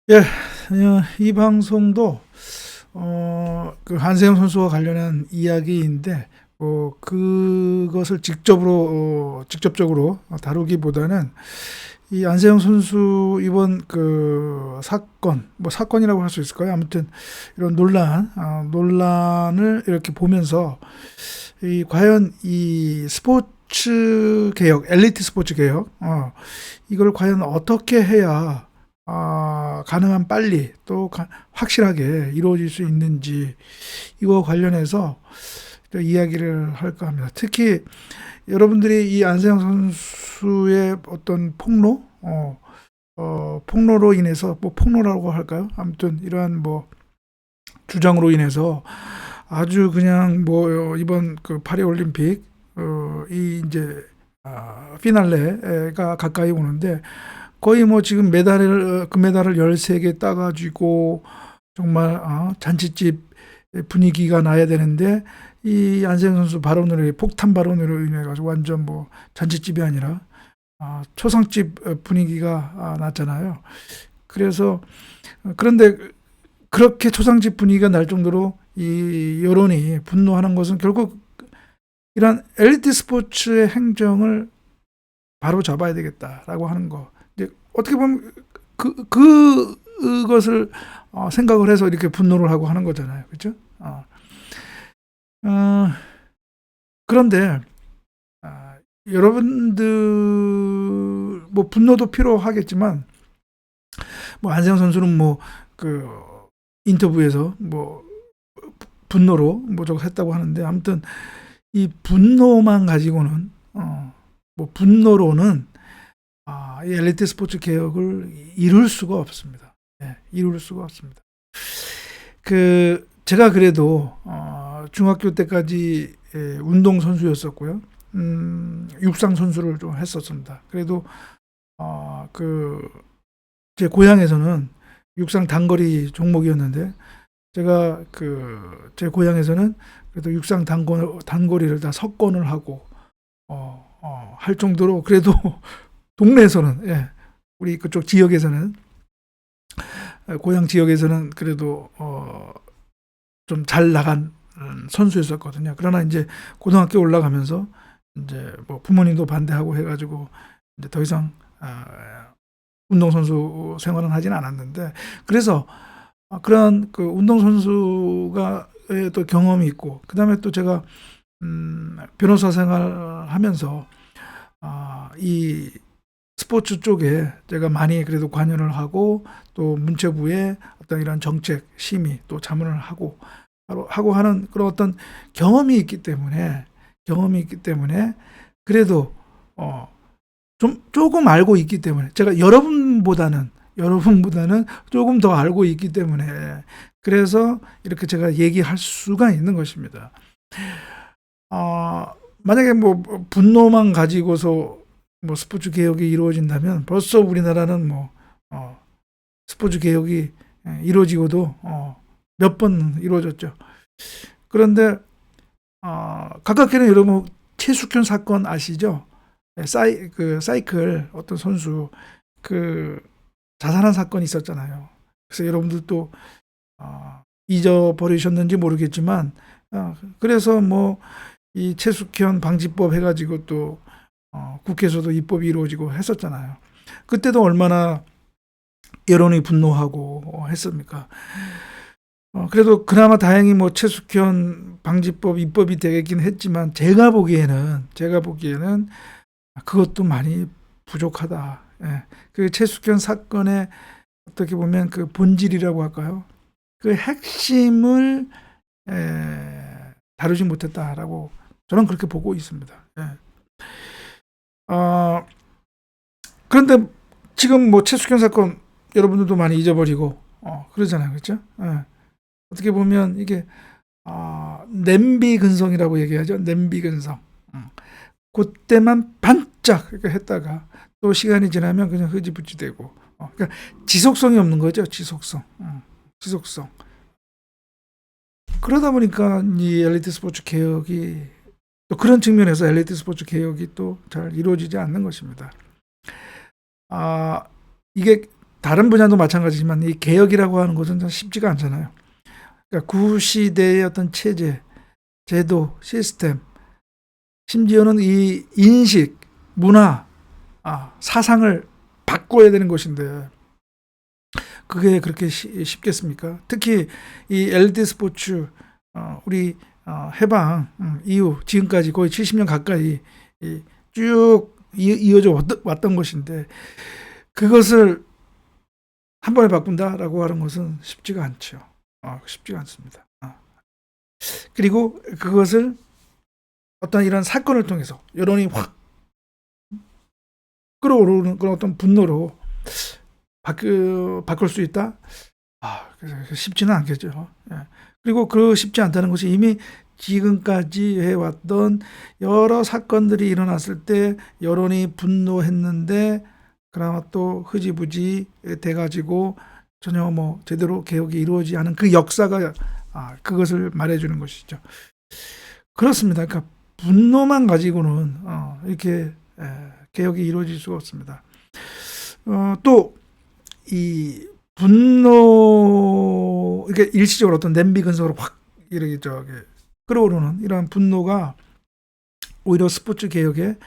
예, 이 방송도 그 한세영 선수와 관련한 이야기인데 그것을 직접적으로 다루기보다는 이 안세영 선수 이번 그 사건, 뭐 사건이라고 할 수 있을까요? 아무튼 이런 논란을 이렇게 보면서 이 과연 이 스포츠 개혁, 엘리트 스포츠 개혁, 이걸 과연 어떻게 해야 가능한 빨리 또 확실하게 이루어질 수 있는지 이거 관련해서 또 이야기를 할까 합니다. 특히 여러분들이 이 안세영 선수의 어떤 폭로로 인해서 뭐 폭로라고 할까요? 아무튼 이러한 뭐 주장으로 인해서 아주 그냥 뭐 이번 그 파리 올림픽 이 이제 피날레가 가까이 오는데 거의 뭐 지금 금메달을 13개 따가지고 정말 잔치집 분위기가 나야 되는데 이 안세영 선수 발언으로 폭탄 발언으로 인해 가지고 완전 뭐 잔치집이 아니라 초상집 분위기가 났잖아요. 그래서 그런데 그렇게 초상집 분위기가 날 정도로 이 여론이 분노하는 것은 결국 이런 엘리트 스포츠의 행정을 바로 잡아야 되겠다라고 하는 거. 이제 어떻게 보면 그것을 생각을 해서 이렇게 분노를 하고 하는 거잖아요. 그렇죠? 어, 그런데 여러분들 뭐 분노도 필요하겠지만 뭐 안세영 선수는 뭐 그 인터뷰에서 뭐 분노로 뭐 저거 했다고 하는데 아무튼 이 분노만 가지고는 뭐 분노로는 이 엘리트 스포츠 개혁을 이룰 수가 없습니다. 예, 이룰 수가 없습니다. 제가 그래도 중학교 때까지 운동 선수였었고요. 육상 선수를 좀 했었습니다. 그래도 제 고향에서는 육상 단거리 종목이었는데 제가 제 고향에서는 그래도 육상 단거리를 다 석권을 하고 할 정도로 그래도 동네에서는 예, 우리 그쪽 지역에서는 고향 지역에서는 그래도 좀 잘 나간 선수였었거든요. 그러나 이제 고등학교 올라가면서 이제 뭐 부모님도 반대하고 해가지고 이제 더 이상 운동선수 생활은 하진 않았는데 그래서 그런 그 운동선수가 또 경험이 있고 그다음에 또 제가 변호사 생활하면서 이 스포츠 쪽에 제가 많이 그래도 관여를 하고 또 문체부의 어떤 이런 정책 심의 또 자문을 하고 하는 그런 어떤 경험이 있기 때문에 그래도 좀 조금 알고 있기 때문에 제가 여러분보다는 조금 더 알고 있기 때문에 그래서 이렇게 제가 얘기할 수가 있는 것입니다. 만약에 뭐 분노만 가지고서 뭐 스포츠 개혁이 이루어진다면 벌써 우리나라는 뭐 스포츠 개혁이 이루어지고도 몇 번 이루어졌죠. 그런데 가깝게는 여러분 최숙현 사건 아시죠? 사이클 어떤 선수 그 자살한 사건이 있었잖아요. 그래서 여러분들도 잊어버리셨는지 모르겠지만 그래서 뭐 이 최숙현 방지법 해가지고 또 국회에서도 입법이 이루어지고 했었잖아요. 그때도 얼마나 여론이 분노하고 했습니까? 그래도 그나마 다행히 뭐 최숙현 방지법 입법이 되긴 했지만 제가 보기에는 그것도 많이 부족하다. 예. 그 최숙현 사건의 어떻게 보면 그 본질이라고 할까요? 그 핵심을 다루지 못했다라고 저는 그렇게 보고 있습니다. 예. 어, 그런데 지금 뭐 최숙현 사건 여러분들도 많이 잊어버리고 그러잖아요, 그렇죠? 예. 어떻게 보면 이게 냄비 근성이라고 얘기하죠. 냄비 근성. 그때만 반짝 이렇게 했다가 또 시간이 지나면 그냥 흐지부지 되고 그러니까 지속성이 없는 거죠. 지속성. 그러다 보니까 이 엘리트 스포츠 개혁이 또 그런 측면에서 엘리트 스포츠 개혁이 또 잘 이루어지지 않는 것입니다. 이게 다른 분야도 마찬가지지만 이 개혁이라고 하는 것은 참 쉽지가 않잖아요. 그러니까 구시대의 어떤 체제, 제도, 시스템, 심지어는 이 인식, 문화, 사상을 바꿔야 되는 것인데 그게 그렇게 쉽겠습니까? 특히 이 LD 스포츠 우리 해방 이후 지금까지 거의 70년 가까이 쭉 이어져 왔던 것인데 그것을 한 번에 바꾼다라고 하는 것은 쉽지가 않죠. 쉽지가 않습니다. 그리고 그것을 어떤 이런 사건을 통해서 여론이 확 끌어오르는 그런 어떤 분노로 바꿀 수 있다? 쉽지는 않겠죠. 그리고 그 쉽지 않다는 것이 이미 지금까지 해왔던 여러 사건들이 일어났을 때 여론이 분노했는데 그나마 또 흐지부지 돼가지고 전혀 뭐 제대로 개혁이 이루어지지 않은 그 역사가 그것을 말해주는 것이죠. 그렇습니다. 그러니까 분노만 가지고는 이렇게 개혁이 이루어질 수가 없습니다. 또 이 분노 이게 일시적으로 어떤 냄비 근성으로 확 이렇게 끌어오르는 이러한 분노가 오히려 스포츠 개혁에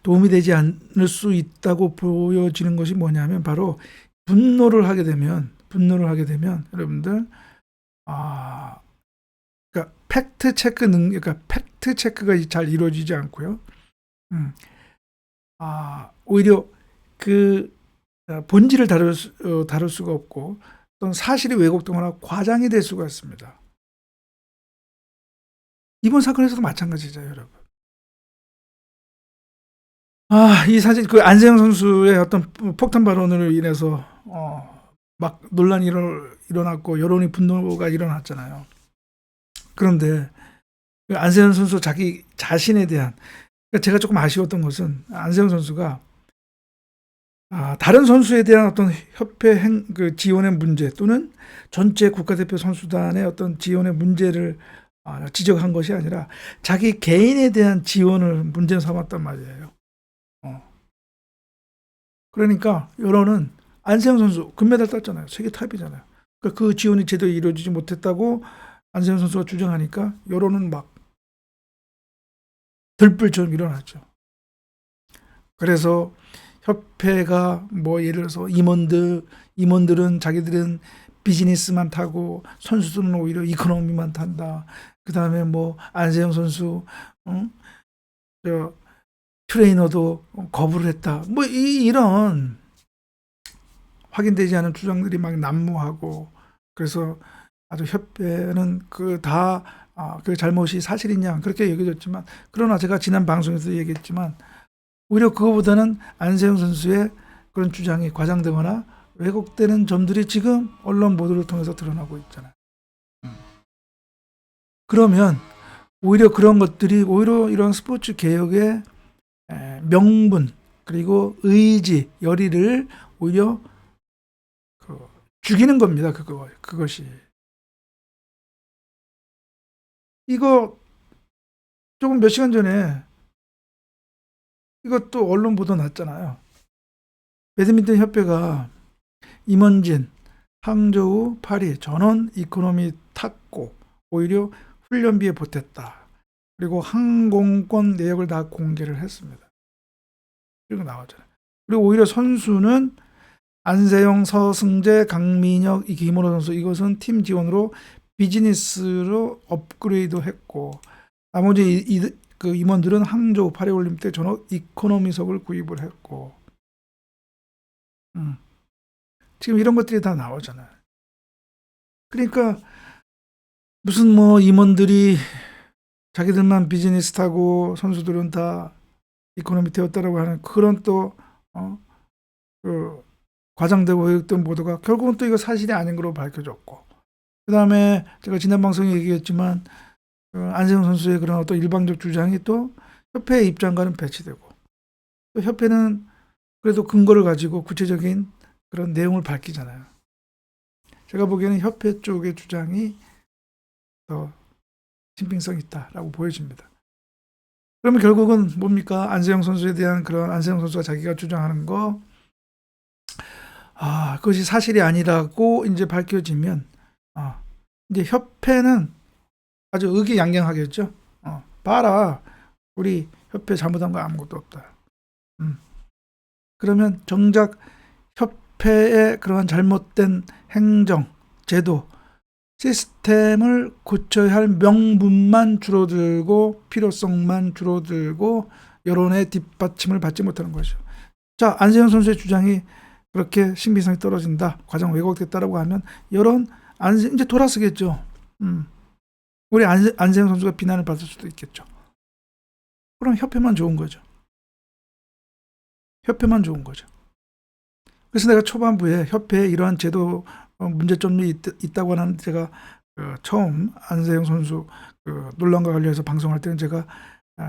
도움이 되지 않을 수 있다고 보여지는 것이 뭐냐면 바로 분노를 하게 되면 여러분들 그러니까 팩트 체크가 잘 이루어지지 않고요. 오히려 그 본질을 다룰 수가 없고 또는 사실이 왜곡되거나 과장이 될 수가 있습니다. 이번 사건에서도 마찬가지죠, 여러분. 이 사진 그 안세영 선수의 어떤 폭탄 발언으로 인해서 막 논란이 일어났고 여론이 분노가 일어났잖아요. 그런데 안세영 선수 자기 자신에 대한 제가 조금 아쉬웠던 것은 안세영 선수가 다른 선수에 대한 어떤 협회 지원의 문제 또는 전체 국가대표 선수단의 어떤 지원의 문제를 지적한 것이 아니라 자기 개인에 대한 지원을 문제 삼았단 말이에요. 그러니까 여론은 안세영 선수 금메달 땄잖아요. 세계 탑이잖아요. 그러니까 그 지원이 제대로 이루어지지 못했다고 안세영 선수가 주장하니까 여론은 막 들불처럼 일어났죠. 그래서 협회가 뭐 예를 들어서 임원들은 자기들은 비즈니스만 타고 선수들은 오히려 이코노미만 탄다. 그 다음에 뭐 안세영 선수 트레이너도 거부를 했다. 뭐 이런 확인되지 않은 주장들이 막 난무하고 그래서 아주 협회는 그 잘못이 사실이냐 그렇게 얘기해줬지만 그러나 제가 지난 방송에서 얘기했지만 오히려 그거보다는 안세영 선수의 그런 주장이 과장되거나 왜곡되는 점들이 지금 언론 보도를 통해서 드러나고 있잖아요. 그러면 오히려 그런 것들이 오히려 이런 스포츠 개혁의 명분 그리고 의지, 열의를 오히려 죽이는 겁니다. 그것이. 이거 조금 몇 시간 전에 이것도 언론 보도 났잖아요. 배드민턴 협회가 임원진, 항저우, 파리 전원 이코노미 탔고 오히려 훈련비에 보탰다. 그리고 항공권 내역을 다 공개를 했습니다. 이거 나왔잖아요. 그리고 오히려 선수는 안세영, 서승재, 강민혁, 김원호 선수 이것은 팀 지원으로 비즈니스로 업그레이드 했고 나머지 그 임원들은 항저우 파리올림픽 때 전원 이코노미석을 구입을 했고 지금 이런 것들이 다 나오잖아요. 그러니까 무슨 뭐 임원들이 자기들만 비즈니스 타고 선수들은 다 이코노미 되었다라고 하는 그런 또 그 과장되고 있던 보도가 결국은 또 이거 사실이 아닌 걸로 밝혀졌고 그 다음에 제가 지난 방송에 얘기했지만 안세영 선수의 그런 어떤 일방적 주장이 또 협회의 입장과는 배치되고 또 협회는 그래도 근거를 가지고 구체적인 그런 내용을 밝히잖아요. 제가 보기에는 협회 쪽의 주장이 더 신빙성이 있다라고 보여집니다. 그러면 결국은 뭡니까? 안세영 선수에 대한 그런 안세영 선수가 자기가 주장하는 거 그것이 사실이 아니라고 이제 밝혀지면 이제 협회는 아주 의기양양하겠죠. 봐라, 우리 협회 잘못한 거 아무것도 없다. 그러면 정작 협회의 그러한 잘못된 행정, 제도, 시스템을 고쳐야 할 명분만 줄어들고 필요성만 줄어들고 여론의 뒷받침을 받지 못하는 거죠. 자, 안세영 선수의 주장이 그렇게 신빙성이 떨어진다, 과정 왜곡됐다라고 하면 여론 이제 돌아서겠죠. 우리 안세영 선수가 비난을 받을 수도 있겠죠. 그럼 협회만 좋은 거죠. 협회만 좋은 거죠. 그래서 내가 초반부에 협회에 이러한 제도 문제점이 있다고 하는, 제가 처음 안세영 선수 논란과 관련해서 방송할 때는 제가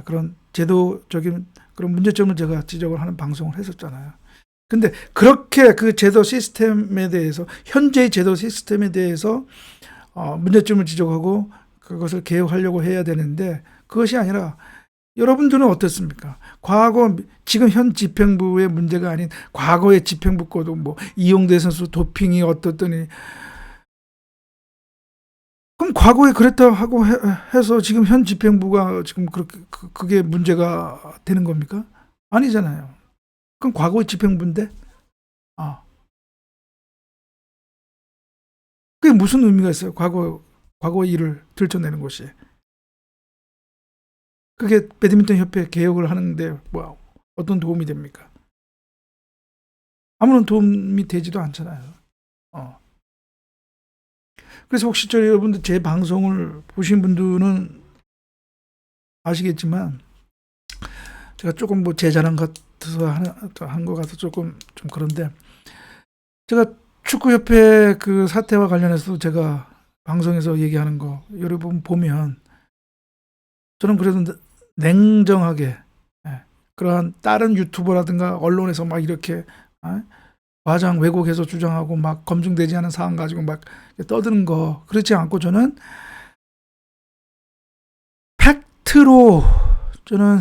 그런 제도적인 그런 문제점을 제가 지적을 하는 방송을 했었잖아요. 근데 그렇게 그 제도 시스템에 대해서, 현재의 제도 시스템에 대해서 문제점을 지적하고 그것을 개혁하려고 해야 되는데, 그것이 아니라 여러분들은 어떻습니까? 과거, 지금 현 집행부의 문제가 아닌 과거의 집행부 거도 뭐 이용대 선수 도핑이 어떻더니, 그럼 과거에 그랬다 하고 해서 지금 현 집행부가 지금 그렇게 그게 문제가 되는 겁니까? 아니잖아요. 그럼 과거의 집행부인데, 그게 무슨 의미가 있어요? 과거 일을 들춰내는 것이. 그게 배드민턴 협회 개혁을 하는데 뭐 어떤 도움이 됩니까? 아무런 도움이 되지도 않잖아요. 그래서 혹시 여러분들 제 방송을 보신 분들은 아시겠지만, 제가 조금 뭐 제 자랑 같아서 한 것 같아서 조금 좀 그런데, 제가 축구협회 그 사태와 관련해서 제가 방송에서 얘기하는 거 여러분 보면, 저는 그래도 냉정하게, 그러한 다른 유튜버라든가 언론에서 막 이렇게 과장 왜곡해서 주장하고 막 검증되지 않은 사안 가지고 막 떠드는 거, 그렇지 않고 저는 팩트로 저는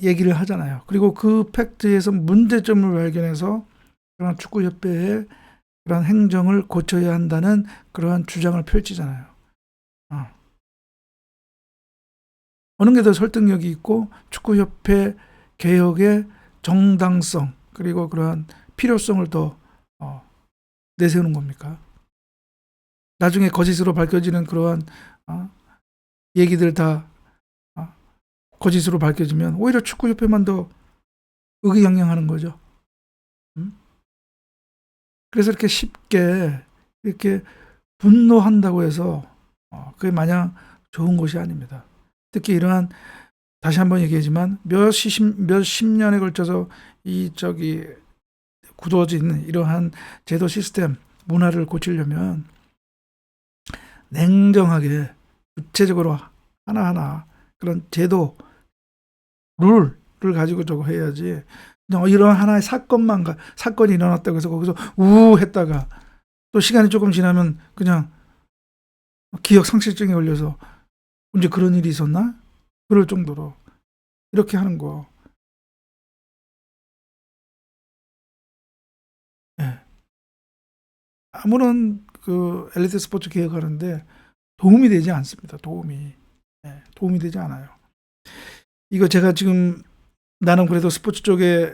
얘기를 하잖아요. 그리고 그 팩트에서 문제점을 발견해서 그런 축구협회의 그런 행정을 고쳐야 한다는 그러한 주장을 펼치잖아요. 어느 게 더 설득력이 있고 축구협회 개혁의 정당성, 그리고 그러한 필요성을 더 내세우는 겁니까? 나중에 거짓으로 밝혀지는 그러한 얘기들 다 거짓으로 밝혀지면 오히려 축구협회만 더 의기양양하는 거죠. 그래서 이렇게 쉽게 이렇게 분노한다고 해서 그게 마냥 좋은 것이 아닙니다. 특히 이러한, 다시 한번 얘기하지만 몇십 년에 걸쳐서 굳어진 이러한 제도 시스템 문화를 고치려면 냉정하게 구체적으로 하나하나 그런 제도 룰을 가지고 저거 해야지, 그냥 이런 하나의 사건이 일어났다고 해서 거기서 했다가 또 시간이 조금 지나면 그냥 기억 상실증에 걸려서 언제 그런 일이 있었나? 그럴 정도로 이렇게 하는 거. 아무런 그 엘리트 스포츠 개혁하는데 도움이 되지 않습니다. 도움이 되지 않아요. 이거 제가 지금 나는 그래도 스포츠 쪽에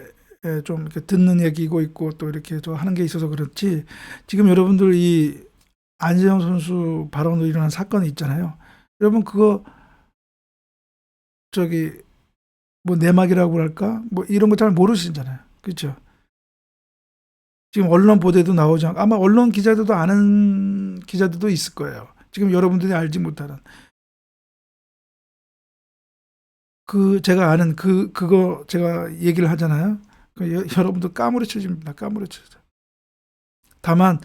좀 이렇게 듣는 얘기고 있고 또 이렇게 저 하는 게 있어서 그렇지, 지금 여러분들 이 안세영 선수 발언으로 일어난 사건이 있잖아요. 여러분 그거 뭐 내막이라고 할까? 뭐 이런 거 잘 모르시잖아요. 그렇죠? 지금 언론 보도에도 나오지 않고, 아마 언론 기자들도 아는 기자들도 있을 거예요. 지금 여러분들이 알지 못하는 제가 아는 그거 제가 얘기를 하잖아요. 여러분들 까무러쳐집니다. 까무러쳐져. 다만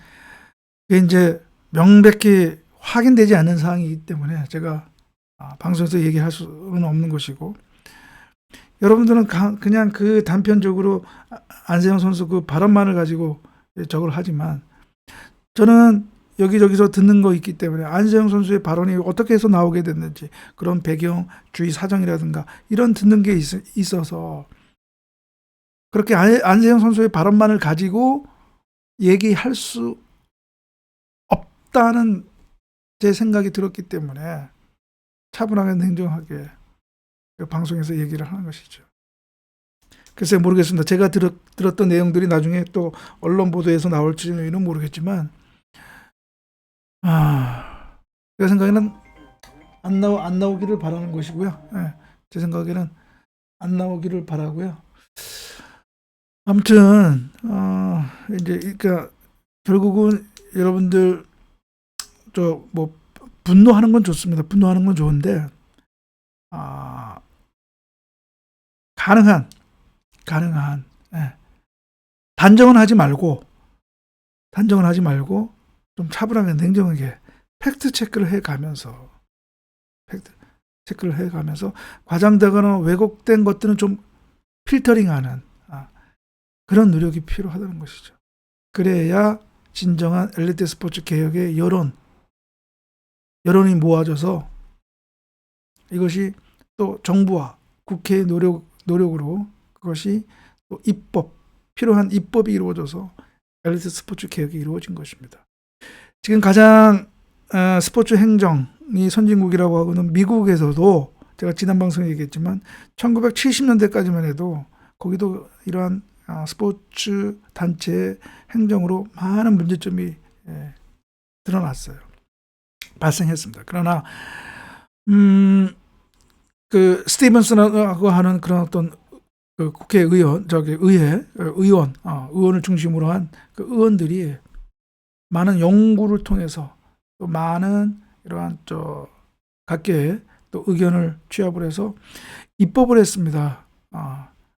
그게 이제 명백히 확인되지 않는 사항이기 때문에 제가 방송에서 얘기할 수는 없는 것이고, 여러분들은 그냥 그 단편적으로 안세영 선수 그 발언만을 가지고 저걸 하지만, 저는 여기저기서 듣는 거 있기 때문에 안세영 선수의 발언이 어떻게 해서 나오게 됐는지, 그런 배경, 주위 사정이라든가 이런 듣는 게 있어서, 그렇게 안세영 선수의 발언만을 가지고 얘기할 수 없다는 제 생각이 들었기 때문에 차분하게 냉정하게 방송에서 얘기를 하는 것이죠. 글쎄 모르겠습니다. 제가 들었던 내용들이 나중에 또 언론 보도에서 나올지는 모르겠지만, 제 생각에는 안 나오기를 바라는 것이고요. 예, 제 생각에는 안 나오기를 바라고요. 아무튼 이제 그러니까 결국은 여러분들 뭐 분노하는 건 좋습니다. 분노하는 건 좋은데 가능한 예, 단정은 하지 말고 좀 차분하게 냉정하게 팩트 체크를 해가면서 과장되거나 왜곡된 것들은 좀 필터링하는 그런 노력이 필요하다는 것이죠. 그래야 진정한 엘리트 스포츠 개혁의 여론이 모아져서 이것이 또 정부와 국회의 노력으로 그것이 또 필요한 입법이 이루어져서 엘리트 스포츠 개혁이 이루어진 것입니다. 지금 가장 스포츠 행정이 선진국이라고 하고는 미국에서도 제가 지난 방송에 얘기했지만 1970년대까지만 해도 거기도 이러한 스포츠 단체의 행정으로 많은 문제점이 드러났어요. 발생했습니다. 그러나 그 스티븐슨하고 하는 그런 어떤 그 국회의원, 의원을 중심으로 한 그 의원들이 많은 연구를 통해서 또 많은 이러한 각계의 또 의견을 취합을 해서 입법을 했습니다.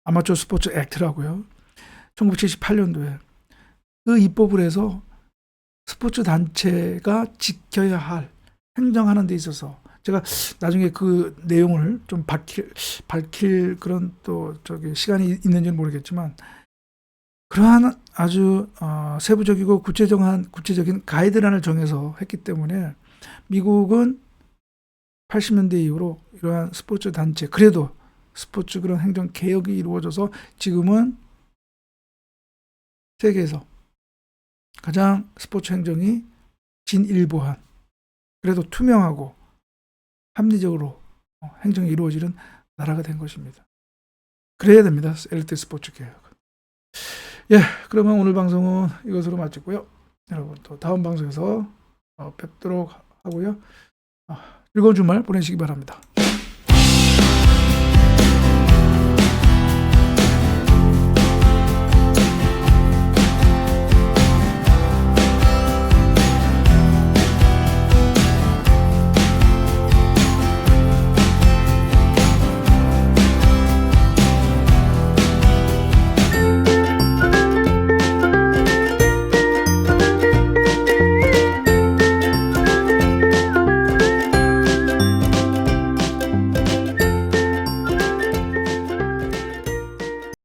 아마추어 스포츠 액트라고요. 1978년도에 그 입법을 해서 스포츠 단체가 지켜야 할 행정하는 데 있어서 제가 나중에 그 내용을 좀 밝힐 그런 또 시간이 있는지는 모르겠지만 그러한 아주 세부적이고 구체적인 가이드라인을 정해서 했기 때문에 미국은 80년대 이후로 이러한 스포츠 단체, 그래도 스포츠 그런 행정 개혁이 이루어져서 지금은 세계에서 가장 스포츠 행정이 진일보한, 그래도 투명하고 합리적으로 행정이 이루어지는 나라가 된 것입니다. 그래야 됩니다. 엘리트 스포츠 개혁. 예, 그러면 오늘 방송은 이것으로 마치고요. 여러분 또 다음 방송에서 뵙도록 하고요. 즐거운 주말 보내시기 바랍니다.